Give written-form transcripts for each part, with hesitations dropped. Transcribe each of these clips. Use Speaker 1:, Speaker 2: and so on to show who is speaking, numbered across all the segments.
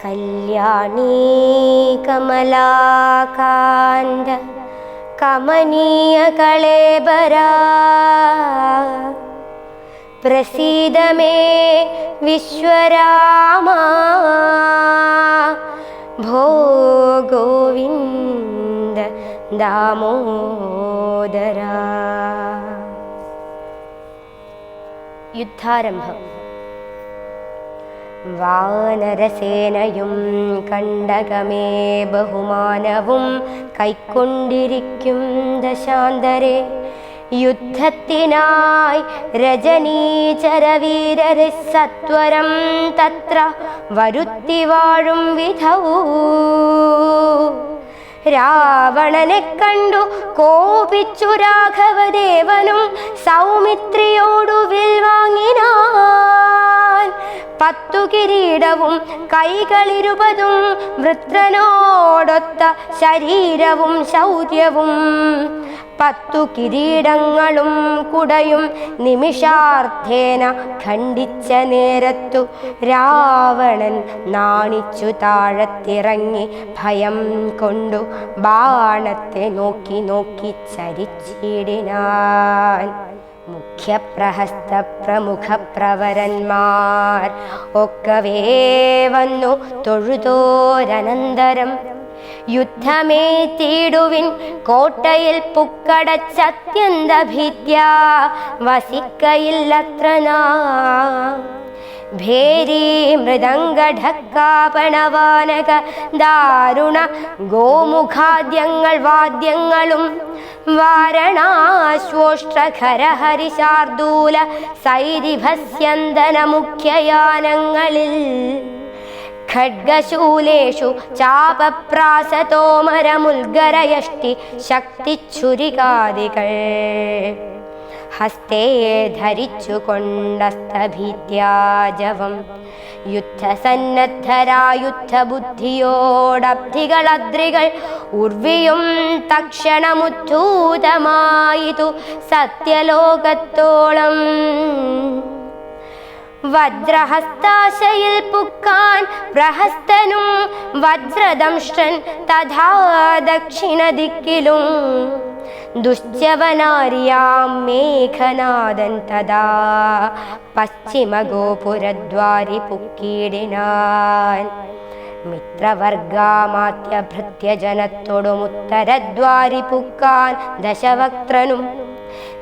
Speaker 1: കല്യാണീ കമലാകാന്ത കമനീയ കളേബരാ പ്രസീദ may വിശ്വരാമ ഭോ Govinda Damodara. യുദ്ധാരംഭം. വാനരസേനയും കണ്ടകമേ ബഹുമാനവും കൈക്കൊണ്ടിരിക്കും ദശാന്തരെ. യുദ്ധത്തിനായി രജനീചരവീരരെ സത്വരം തത്ര വരുത്തി വാഴും വിധൗ. രാവണനെ കണ്ടു കോപിച്ചു രാഘവദേവനും സൗമിത്രിയോടു വിൽ വാങ്ങിനാൻ. 10 കിരീടവും കൈകളിരുപതും വൃത്രനോടൊത്ത ശരീരവും ശൗര്യവും 10 കിരീടങ്ങളും കുടയും നിമിഷാർത്ഥേന ഖണ്ഡിച്ച നേരത്തു രാവണൻ നാണിച്ചു താഴത്തിറങ്ങി ഭയം കൊണ്ടു ബാണത്തെ നോക്കി നോക്കി ചരിച്ചിടിനാൻ. മുഖ്യപ്രഹസ്ത പ്രമുഖ പ്രവരന്മാർ ഒക്കവേ വന്നു തൊഴുതോരനന്തരം യുദ്ധമേ തീടുവിൻ കോട്ടയിൽ പുക്കടച്ചത്യന്ത ഭീത്യാ വസിക്കയില്ലത്ര നാം. ഭേരീ മൃദംഗഢക്കാപണവാനക ദാരുണ ഗോമുഖാദ്യങ്ങൾ വാദ്യങ്ങളും വാരണാശ്വോഷ്ട്രഖരഹരിശാർദൂല സൈരിഭസ്യന്തന മുഖ്യയാനങ്ങളിൽ ഖഡ്ഗശൂലേഷു ചാപപ്രാസതോമരമുൽഗരയഷ്ടി ശക്തിച്ഛുരികാദികൾ ഹസ്തേ ധരിച്ചു കൊണ്ടസ്തഭീത്യാജവം. യുദ്ധസന്നദ്ധരായുദ്ധബുദ്ധിയോടബ്ധികളദ്രികൾ ഉർവിയും തക്ഷണമുദ്ധൂതമായിതു സത്യലോകത്തോളം. വജ്രഹസ്താശയിൽ പുക്കാൻ പ്രഹസ്തനും വജ്രദംഷ്ടൻ തഥാ ദക്ഷിണ ദിക്കിലും. ദുശ്ചവനാര്യാം മേഘനാദൻ തഥാ പശ്ചിമഗോപുരദ്വാരി പുക്കീടിനാൻ. മിത്രവർഗാമാത്യഭൃത്യജനത്തോടുമുത്തരദ്വാരി പുക്കാൻ ദശവക്ത്രനും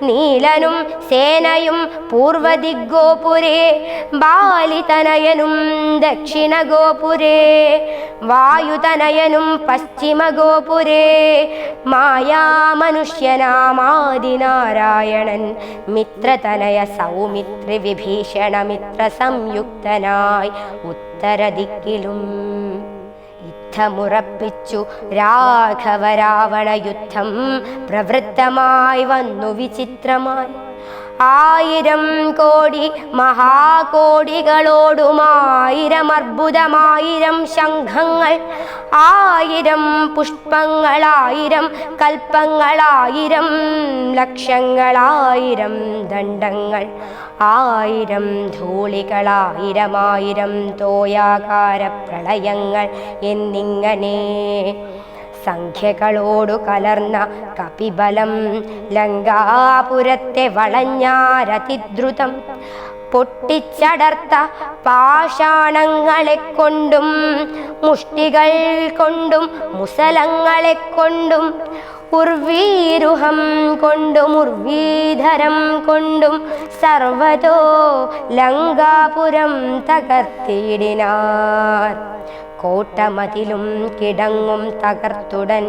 Speaker 1: നീലനും സേനയും പൂർവദിഗ്ഗോപുരേ ബാലിതനയനും ദക്ഷിണഗോപുരേ വായുതനയനും പശ്ചിമഗോപുരേ മായാമനുഷ്യനാമാദിനാരായണൻ മിത്രതനയ സൗമിത്രി വിഭീഷണമിത്ര സംയുക്തനായി ഉത്തരദിക്കിലും. യുദ്ധമുറപ്പിച്ചു രാഘവരാവണ യുദ്ധം പ്രവൃത്തമായി വന്നു വിചിത്രമായി. 1000 കോടി മഹാകോടികളോടും 1000 ശംഖങ്ങൾ 1000 പുഷ്പങ്ങൾ 1000 കൽപ്പങ്ങൾ 1000 ലക്ഷങ്ങൾ 1000 ദണ്ഡങ്ങൾ 1000 ധൂളികൾ 1000 തോയാകാര പ്രളയങ്ങൾ എന്നിങ്ങനെ സംഖ്യകളോടു കലർന്ന കപിബലം ലങ്കാപുരത്തെ വളഞ്ഞാരതിദ്രുതം. പൊട്ടിച്ചടർത്ത പാഷാണങ്ങളെ കൊണ്ടും മുഷ്ടികൾ കൊണ്ടും മുസലങ്ങളെ കൊണ്ടും ഉർവീരുഹം കൊണ്ടും ഉർവീധരം കൊണ്ടും സർവതോ ലങ്കാപുരം തകർത്തിടിനാർ. കോട്ടമതിലും കിടങ്ങും തകർത്തുടൻ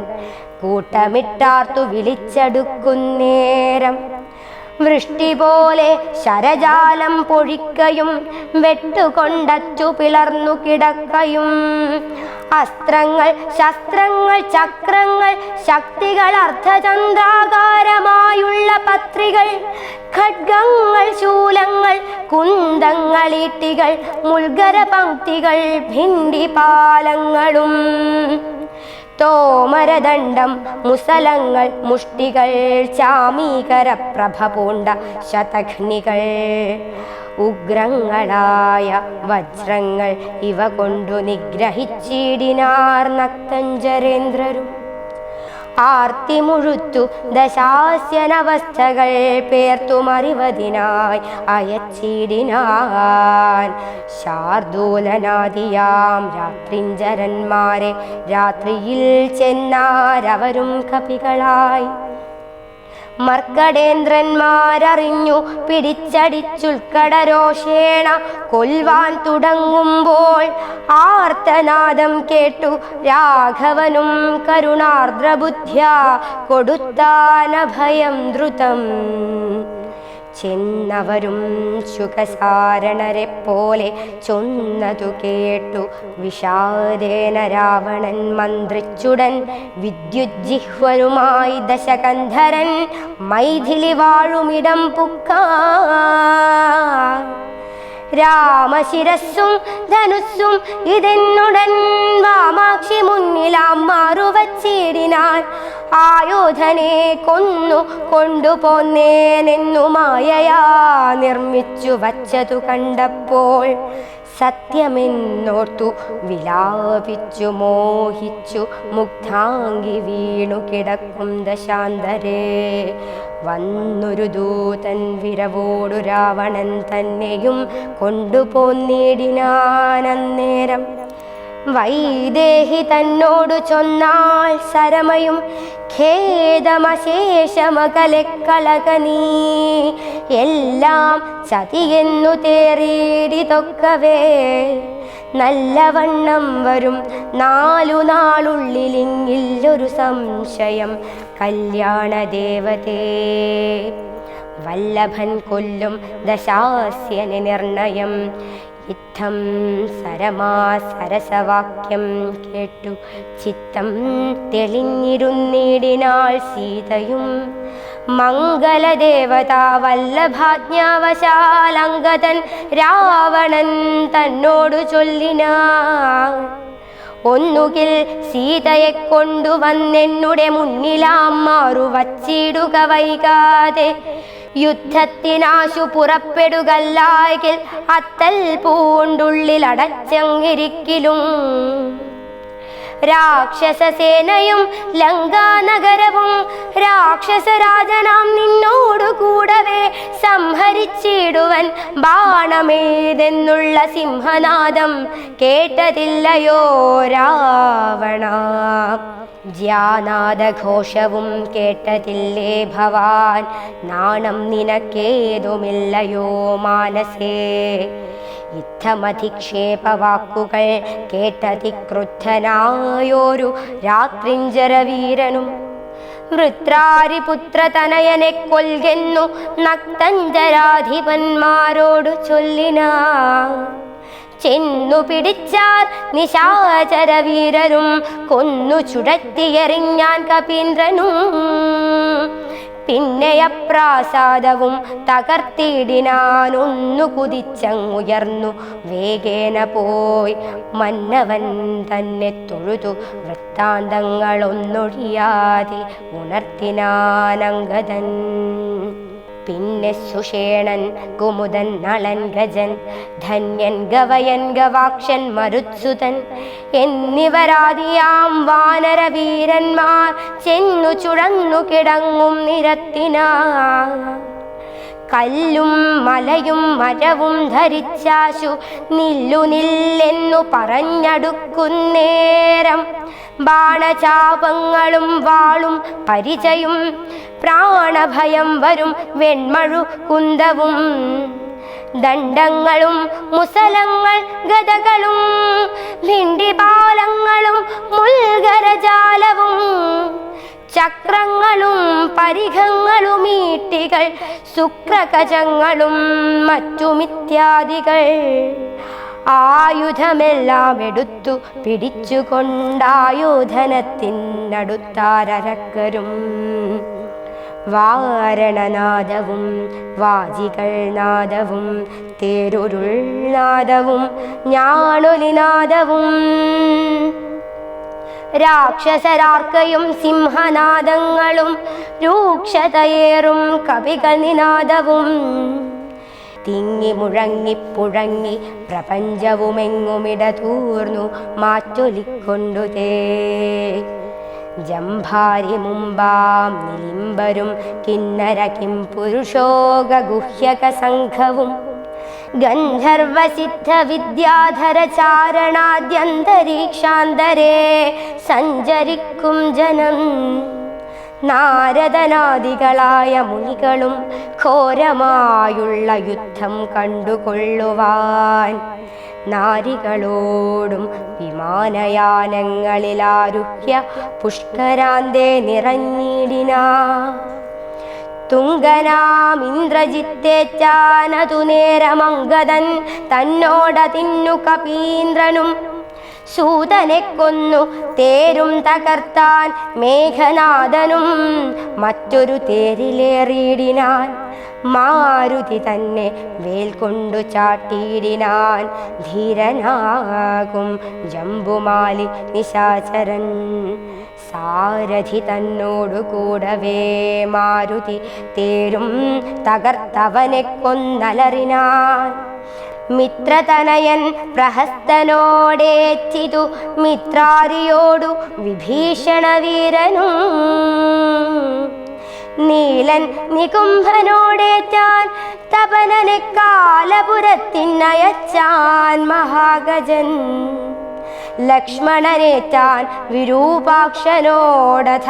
Speaker 1: കൂട്ടമിട്ടാർത്തു വിളിച്ചടുക്കുന്നേരം. വൃഷ്ടി പോലെ ശരജാലം പൊഴിക്കയും വെട്ടുകൊണ്ടച്ചു പിളർന്നു കിടക്കയും. അസ്ത്രങ്ങൾ ശസ്ത്രങ്ങൾ ചക്രങ്ങൾ ശക്തികൾ അർദ്ധചന്ദ്രാകാരമായുള്ള പത്രികൾ ഖഡ്ഗങ്ങൾ ശൂലങ്ങൾ കുന്തങ്ങൾ ഈട്ടികൾ മുൾഗര പംക്തികൾ ഭിണ്ടിപാലങ്ങളും തോമരദണ്ഡം മുസലങ്ങൾ മുഷ്ടികൾ ചാമീകര പ്രഭ പൂണ്ട ശതഘ്നികൾ ഉഗ്രങ്ങളായ വജ്രങ്ങൾ ഇവ കൊണ്ടു നിഗ്രഹിച്ചിടിനാർ നക്തഞ്ചരേന്ദ്രരും. ആർത്തി മുഴുത്തു ദശാസ്യനവസ്ഥകൾ പേർത്തുമറിവതിനായി അയച്ചിടിനാൻ ശാർദൂലനാദിയാം രാത്രിഞ്ചരന്മാരെ. രാത്രിയിൽ ചെന്നാരവരും കപികളായി മർക്കടേന്ദ്രന്മാരറിഞ്ഞു പിടിച്ചടിച്ചുൾക്കടരോഷേണ കൊൽവാൻ തുടങ്ങുമ്പോൾ ആർത്തനാദം കേട്ടു രാഘവനും കരുണാർദ്രബുദ്ധ്യാ കൊടുത്താനഭയം ദ്രുതം. ചെന്നവരും ശുകസാരണരെ പോലെ ചൊന്നതു കേട്ടു വിഷാദേന രാവണൻ മന്ത്രിച്ചുടൻ. വിദ്യുജ്ജിഹ്വനുമായി ദശകന്ധരൻ മൈഥിലി വാഴുമിടം പുക്കാൻ. രാമശിരസ്സും ധനുസ്സും ഇതെന്നുടൻ വാമാക്ഷി മുന്നിലാം മാറുവച്ചിടിനാൻ. ആയോധനെ കൊന്നു കൊണ്ടുപോന്നേനെന്നു മായയാ നിർമ്മിച്ചു വച്ചതു കണ്ടപ്പോൾ സത്യമെന്നോർത്തു വിലാപിച്ചു മോഹിച്ചു മുഗ്ധാംഗി വീണു കിടക്കും ദശാന്തരേ. വന്നൊരു ദൂതൻ വിരവോടു രാവണൻ തന്നെയും കൊണ്ടുപോന്നിടിനാനന്നേരം. വൈദേഹി തന്നോടു ചൊന്നാൾ സരമയും ഖേദമശേഷമകലെ കളക നീ. എല്ലാം ചതിയെന്നു തേറിയിടിതൊക്കവേ നല്ലവണ്ണം വരും 4 നാളുള്ളിലിങ്ങില്ലൊരു സംശയം. കല്യാണദേവതേ വല്ലഭൻ കൊല്ലും ദശാസ്യന് നിർണയം. ഇത്തം സരമാ സരസവാക്യം കേട്ടു ചിത്തം തെളിഞ്ഞിരുന്നിടിനാൾ സീതയും. മംഗളദേവതാ വല്ലഭാജ്ഞാവശാലങ്കതൻ രാവണൻ തന്നോടു ചൊല്ലിനാൻ. ഒന്നുകിൽ സീതയെ കൊണ്ടുവന്നെന്നുടെ മുന്നിലാം മാറു വച്ചിടുക വൈകാതെ. യുദ്ധത്തിനാശു പുറപ്പെടുകല്ലായെങ്കിൽ അത്തൽ പൂണ്ടുള്ളിൽ അടച്ചങ്ങിരിക്കിലും. രാക്ഷസസേനയും ലങ്കാനഗരവും രാക്ഷസരാജനാം നിന്നോടു കൂടവേ സംഹരിച്ചിടുവൻ ബാണമേതെന്നുള്ള സിംഹനാദം കേട്ടതില്ലയോ രാവണ. ജ്യാനാദഘോഷവും കേട്ടതില്ലേ ഭവാൻ. നാണം നിനക്കേതുമില്ലയോ മാനസേ. യുദ്ധമധിക്ഷേപവാക്കുകൾ കേട്ടതിക്രുദ്ധനായോരു രാത്രിഞ്ചരവീരനും വൃത്രാരിപുത്രതനയനെ കൊൽകെന്നു നക്തഞ്ചരാധിപന്മാരോടു ചൊല്ലിനാൻ. ചെന്നു പിടിച്ചാർ നിശാചരവീരരും കൊന്നു ചുഴറ്റിയെറിഞ്ഞാൻ കപീന്ദ്രനും. പിന്നെ അപ്രാസാദവും തകർത്തിടിനാനൊന്നു കുതിച്ചങ്ങുയർന്നു വേഗേന പോയി മന്നവൻ തന്നെ തൊഴുതു വൃത്താന്തങ്ങളൊന്നൊഴിയാതെ ഉണർത്തിനാനങ്കദൻ. പിന്നെ സുഷേണൻ കുമുദൻ നളൻ ഗജൻ ധന്യൻ ഗവയൻ ഗവാക്ഷൻ മരുത്സുതൻ എന്നിവരാദിയാം വാനരവീരന്മാർ ചെന്നു ചുഴന്നു കിടങ്ങും നിരത്തിനാ. കല്ലും മലയും മരവും ധരിച്ചാശു നില്ലു നില്ലെന്നു പറഞ്ഞടുക്കുന്നേരം ബാണചാപങ്ങളും വാളും പരിചയും പ്രാണഭയം വരും വെൺമഴു കുന്തവും ദണ്ഡങ്ങളും മുസലങ്ങൾ ഗദകളും ഭിണ്ടിപാലങ്ങളും മുൽഗരജാലവും ചക്രങ്ങളും പരിഘങ്ങളും ഈട്ടികൾ ശുക്രകജങ്ങളും മറ്റുമിത്യാദികൾ ആയുധമെല്ലാം എടുത്തു പിടിച്ചുകൊണ്ടായോധനത്തിനടുത്താരക്കരും. വാരണനാദവും വാജികൾ നാദവും തേരുരുൾനാദവും ഞാണൊലിനാദവും രാക്ഷസരാർക്കയും സിംഹനാദങ്ങളും രൂക്ഷതയേറും കവികൾ നിനാദവും തിങ്ങി മുഴങ്ങിപ്പുഴങ്ങി പ്രപഞ്ചവുമെങ്ങുമിടതൂർന്നു മാറ്റൊലിക്കൊണ്ടുതേ ജംഭാരി മുമ്പാം നിലിംബരും കിന്നര കിം പുരുഷോക ഗുഹ്യക സംഘവും ഗന്ധർവസിദ്ധ വിദ്യാധര ചാരണാദ്യന്തരീക്ഷാന്തരേ സഞ്ചരിക്കും ജനം നാരദനാദികളായ മുനികളും ഘോരമായുള്ള യുദ്ധം കണ്ടുകൊള്ളുവാൻ നാരികളോടും വിമാനയാനങ്ങളിലാരുഹ്യ പുഷ്കരാന്തേ നിറഞ്ഞിടിനാ തുങ്കനാം ഇന്ദ്രജിത്തേറ്റാനതു നേരമംഗദൻ തന്നോടതിന്നു കപീന്ദ്രനും സൂതനെ കൊന്നു തേരും തകർത്താൻ മേഘനാഥനും മറ്റൊരു തേരിലേറിയിടിനാൻ മാരുതി തന്നെ വേൽ കൊണ്ടു ചാട്ടിയിടിനാൻ ധീരനാകും ജംബുമാലി നിശാചരൻ സാരഥി തന്നോടു കൂടവേ മാരുതി തേരും തകർത്തവനെ കൊന്നലറിനാൻ മിത്രതനയൻ പ്രഹസ്തനോടേറ്റിതു മിത്രാരിയോടു വിഭീഷണ വീരനും നീലൻ നികുംഭനോടേറ്റാൻ തപനനെ കാലപുരത്തിനയച്ചാൻ മഹാഗജൻ ലക്ഷ്മണനേറ്റാൻ വിരൂപാക്ഷനോടഥ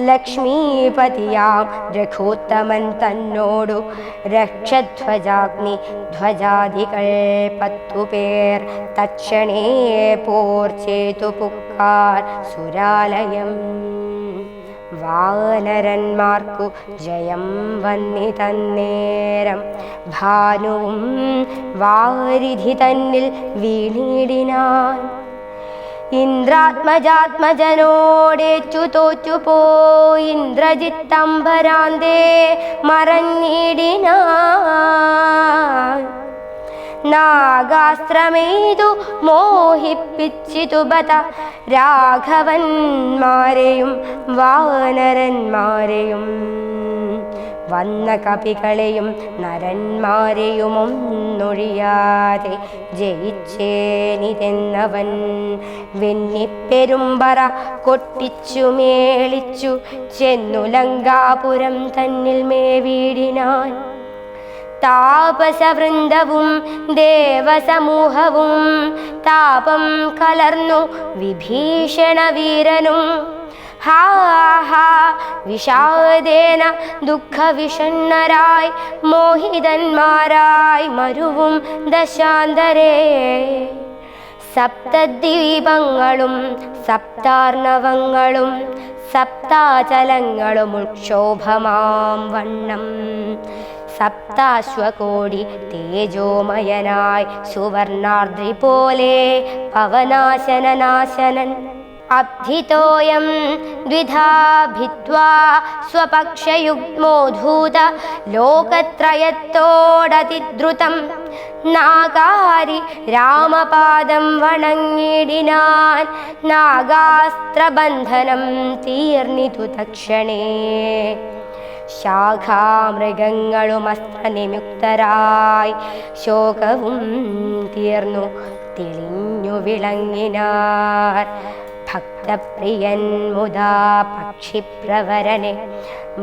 Speaker 1: ലക്ഷ്മീപതിയാം രഘുത്തമൻ തന്നോടു രക്ഷധ്വജാഗ്നി ധ്വജാദികൾ 10 പേർ തക്ഷണേ പോർ ചേതു പുക്കാർ സുരാലയം വാനരന്മാർക്കു ജയം വന്നിതന്നേരം ഭാനുവും വാരിധി തന്നിൽ വീണിടിനാൻ ഇന്ദ്രാത്മജാത്മജനോടേറ്റു തോറ്റുപോയി ഇന്ദ്രജിത്തംബരാന്തേ മറഞ്ഞിടിനാൻ നാഗാസ്ത്രമേതു മോഹിപ്പിച്ചിതു ബത രാഘവന്മാരെയും വാനരന്മാരെയും വന്ന കപികളെയും നരന്മാരെയും ഒന്നൊഴിയാതെ ജയിച്ചേനിതെന്നവൻ വെന്നിപ്പെരുമ്പറ കൊട്ടിച്ചു മേളിച്ചു ചെന്നു ലങ്കാപുരം തന്നിൽ മേവീടിനാൻ താപസവൃന്ദവും ദേവസമൂഹവും താപം കലർന്നു വിഭീഷണ വീരനും ഹാ ഹാ വിഷാദേന ദുഃഖവിഷണ്ണരായി മോഹിതന്മാരായി മരുവും ദശാന്തരേ സപ്തദ്വീപങ്ങളും സപ്താർണവങ്ങളും സപ്താചലങ്ങളും ഉക്ഷോഭമാം വണ്ണം സപ്താശ്വകോടി തേജോമയനായി സുവർണാർദ്രി പോലെ പവനാശനനാശനൻ അബ്ധിതോയം ദ്വിധാ ഭിത്വാ സ്വപക്ഷയുഗ്മോധൂത ലോകത്രയത്തോടതിദ്രുതം നാഗാരി രാമപാദം വണങ്ങിടിനാൻ നാഗാസ്ത്രബന്ധനം തീർന്നിതു തക്ഷണേ ശാഖാമൃഗങ്ങളും അസ്ത്രനിമുക്തരായി ശോകവും തീർന്നു തെളിഞ്ഞു വിളങ്ങിനാർ ഭക്തപ്രിയൻ മുദാ പക്ഷിപ്രവരനെ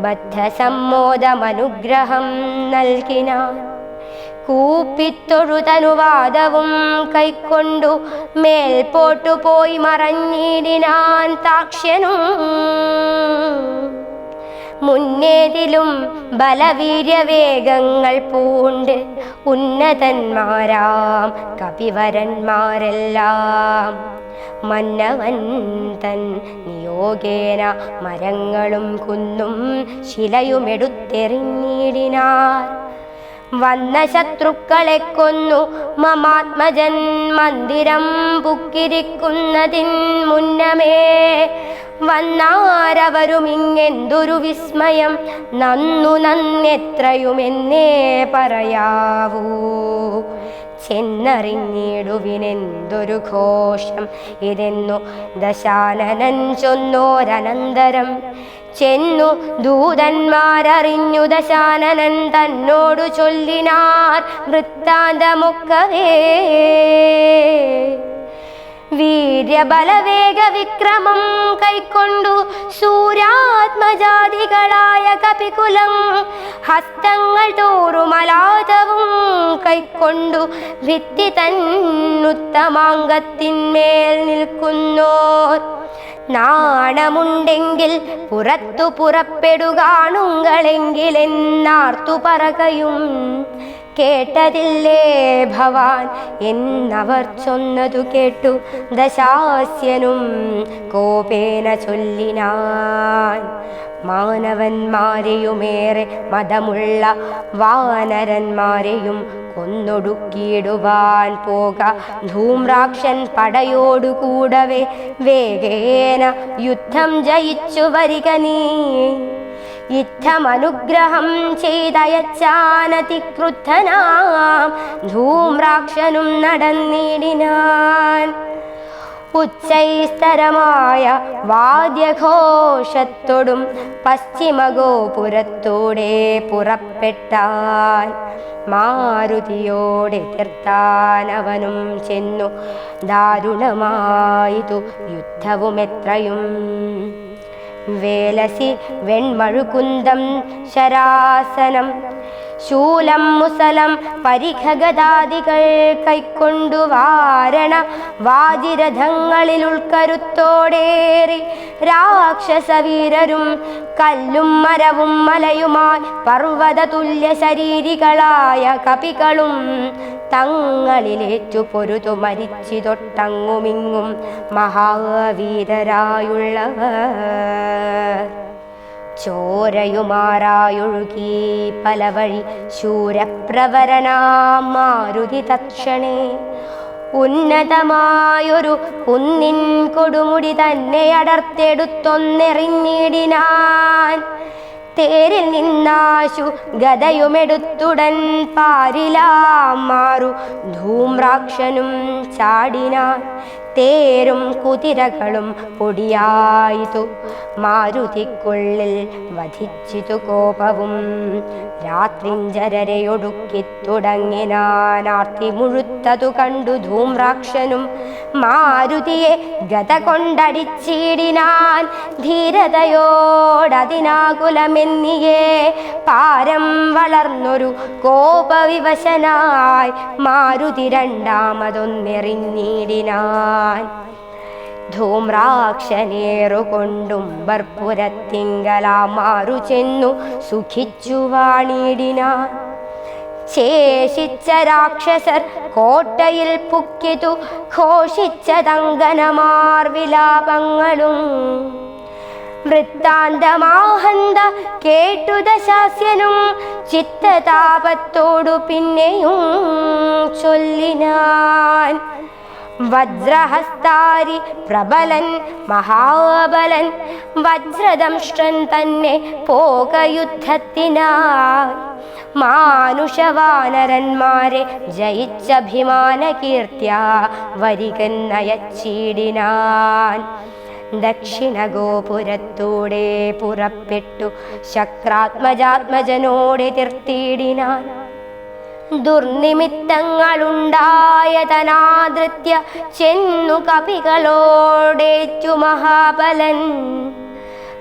Speaker 1: ബദ്ധസമ്മോദമനുഗ്രഹം നൽകിനാൻ കൂപ്പിത്തൊഴുതനുവാദവും കൈക്കൊണ്ടു മേൽപോട്ടുപോയി മറഞ്ഞിടിനാൻ താക്ഷ്യനും മുന്നേതിലും ബലവീര്യവേഗങ്ങൾ പൂണ്ട് ഉന്നതന്മാരാം കപിവരന്മാരെല്ലാം മന്നവൻ തൻ നിയോഗേന മരങ്ങളും കുന്നും ശിലയുമെടുത്തെറിഞ്ഞിടിനാർ വന്ന ശത്രുക്കളെ കൊന്നു മമാത്മജൻ മന്ദിരം പുക്കിരിക്കുന്നതിൻ മുന്നമേ വന്നാരവരും ഇങ്ങെന്തൊരു വിസ്മയം നന്നു നന്നെത്രയുമെന്നേ പറയാവൂ ചെന്നറിഞ്ഞിടുവിനെന്തൊരു ഘോഷം ഇതെന്നു ദശാനനൻ ചൊന്നോരനന്തരം. ചെന്നു ദൂതന്മാരറിഞ്ഞു ദശാനനൻ തന്നോടു ചൊല്ലിനാർ വൃത്താന്തമൊക്കവേ. വീര്യബലവേഗ വിക്രമം കൈക്കൊണ്ടു സൂര്യാത്മജാതികളായ കപികുലം ഹസ്തങ്ങൾ തോറുമലാതവും കൈക്കൊണ്ടു ഭിത്തി തന്നുത്തമാംഗത്തിന്മേൽ നിൽക്കുന്നോർ. നാണമുണ്ടെങ്കിൽ പുറത്തു പുറപ്പെടുകാണുങ്ങളെങ്കിലെന്നാർത്തു പറകയും കേട്ടതില്ലേ ഭവാൻ എന്നവർ ചൊന്നതു കേട്ടു ദശാസ്യനും കോപേന ചൊല്ലിനാൻ. മാനവന്മാരെയുമേറെ മതമുള്ള വാനരന്മാരെയും കൊന്നൊടുക്കിയിടുവാൻ പോക ധൂമ്രാക്ഷൻ പടയോടുകൂടവേ വേഗേന യുദ്ധം ജയിച്ചു വരിക നീ. യുദ്ധമനുഗ്രഹം ചെയ്തയച്ചാനതിക്രുദ്ധനാം ധൂമ്രാക്ഷനും നടന്നിടിനാൻ. ഉച്ചൈസ്തരമായ വാദ്യഘോഷത്തോടും പശ്ചിമഗോപുരത്തോടെ പുറപ്പെട്ടാൻ. മാരുതിയോടെ തീർത്താനവനും ചെന്നു ദാരുണമായിതു യുദ്ധവുമെത്രയും. വേലസി വെൺമഴുകുന്തം ശരാസനം ശൂലം മുസലം പരിഖഗദാദികൾ കൈക്കൊണ്ടു വാരണ വാജിരഥങ്ങളിൽ ഉൾക്കരുത്തോടേറി രാക്ഷസവീരരും കല്ലും മരവും മലയുമായി പർവ്വത തുല്യ ശരീരികളായ കപികളും തങ്ങളിലേറ്റു പൊരുതു മരിച്ചിതൊട്ടങ്ങുമിങ്ങും മഹാവീരരായുള്ളവർ. ചോരയുമാറായൊഴുകി പല വഴി ശൂരപ്രവരനാം മാരുതി തക്ഷണേ ഉന്നതമായൊരു കുന്നിൻ കൊടുമുടി തന്നെ അടർത്തെടുത്തൊന്നെറിഞ്ഞിടിനാൻ. തേരിൽ നിന്നാശു ഗദയുമെടുത്തുടൻ പാരിലാം മാറു ധൂമ്രാക്ഷനും ചാടിനാൻ. തേരും കുതിരകളും പൊടിയായിതു മാരുതിക്കുള്ളിൽ വധിച്ചിതു കോപവും. രാത്രിഞ്ചരരെയൊടുക്കി തുടങ്ങിനാനാർത്തി മുഴുത്തതു കണ്ടു ധൂമ്രാക്ഷനും മാരുതിയെ ഗദ കൊണ്ടടിച്ചിടിനാൻ. ധീരതയോടതിനാകുലമെന്നിയേ പാരം വളർന്നൊരു കോപവിവശനായി മാരുതി രണ്ടാമതൊന്നെറിഞ്ഞിടിനാൻ. ധൂമ്രാക്ഷനേറുകൊണ്ടും ബർപ്പുരത്തിങ്കലാമാറു ചെന്നു സുഖിച്ചു വാണിടിനാൻ. ശേഷിച്ച രാക്ഷസർ കോട്ടയിൽ പുക്കിതു ഘോഷിച്ചതങ്കനമാർ വിലാപങ്ങളും. വൃത്താന്തമാഹന്ത കേട്ടു ദശാസ്യനും ചിത്തതാപത്തോടു പിന്നെയും ചൊല്ലിനാൻ. വജ്രഹസ്താരി പ്രബലൻ മഹാബലൻ വജ്രദംഷ്ട്രൻ തന്നെ പോകയുദ്ധത്തിനായി. മാനുഷവാനരന്മാരെ ജയിച്ചഭിമാന കീർത്തിയ വരികന്നയച്ചിടിനാൻ. ദക്ഷിണഗോപുരത്തൂടെ പുറപ്പെട്ടു ശക്രാത്മജാത്മജനോടെ തീർത്തിടിനാൻ. ദുർനിമിത്തങ്ങളുണ്ടായതനാദൃത്യ ചെന്നു കപികളോടേറ്റു മഹാബലൻ.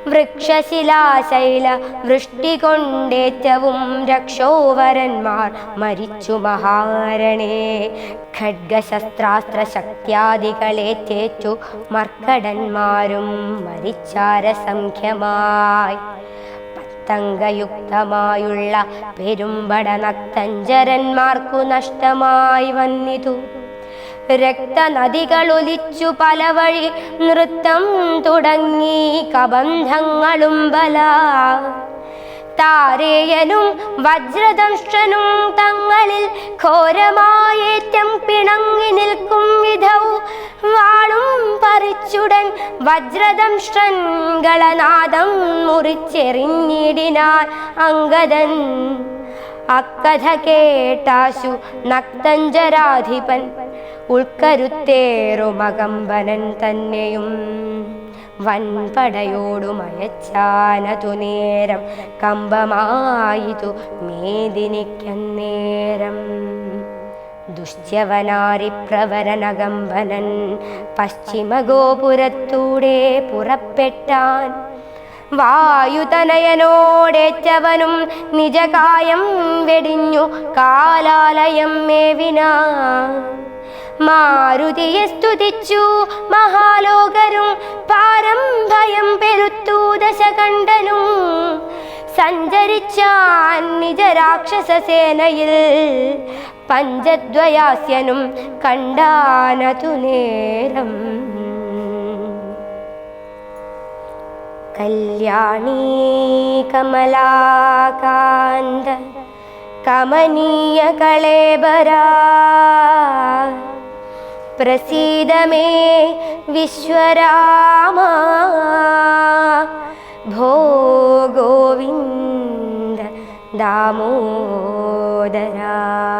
Speaker 1: വൃക്ഷശിലാശൈല വൃഷ്ടി കൊണ്ടേറ്റവും രക്ഷോവരന്മാർ മരിച്ചു മഹാരണേ. ഖഡ്ഗശസ്ത്രാസ്ത്ര ശക്തിയാദികളേറ്റേറ്റു മർക്കടന്മാരും മരിച്ചാരസംഖ്യമായി. തങ്കയുക്തമായുള്ള പെരുമ്പട നക്തഞ്ചരന്മാർക്കു നഷ്ടമായി വന്നിതു. രക്തനദികളൊലിച്ചു പല വഴി നൃത്തം തുടങ്ങി കബന്ധങ്ങളും ബല. താരേയനും വജ്രദംഷ്ട്രനും തങ്ങളിൽ ഘോരമായേറ്റം പിണങ്ങി നിൽക്കും വിധൗ വാളും പറിച്ചുടൻ വജ്രദംഷ്ട്രൻ ഗളനാദം മുറിച്ചെറിഞ്ഞിടിനാൻ അംഗദൻ. അക്കഥ കേട്ടാശു നക്തഞ്ചരാധിപൻ ഉൾക്കരുത്തേറുമകമ്പനൻ തന്നെയും വൻപടയോടുമയച്ചാനതു നേരം കമ്പമായിതു മേദിനിക്കന്നേരം. ദുശ്യവനാരിപ്രവരനകമ്പനൻ പശ്ചിമഗോപുരത്തൂടെ പുറപ്പെട്ടാൻ. വായുതനയനോടേറ്റവനും നിജകായം വെടിഞ്ഞു കാലാലയം മേവിനാൻ. മാരുതിയെ സ്തുതിച്ചു മഹാലോകരും പാരം ഭയം പെരുത്തു ദശകണ്ഠനും. സഞ്ചരിച്ചാൻ നിജരാക്ഷസസേനയിൽ പഞ്ചദ്വയാസ്യനും കണ്ടാനതു നേരം. കല്യാണീ കമലാകാന്ത കമനീയ കളേബരാ പ്രസീദ മേ വിശ്വരാമ ഭോ ഗോവിന്ദ ദാമോദരാ.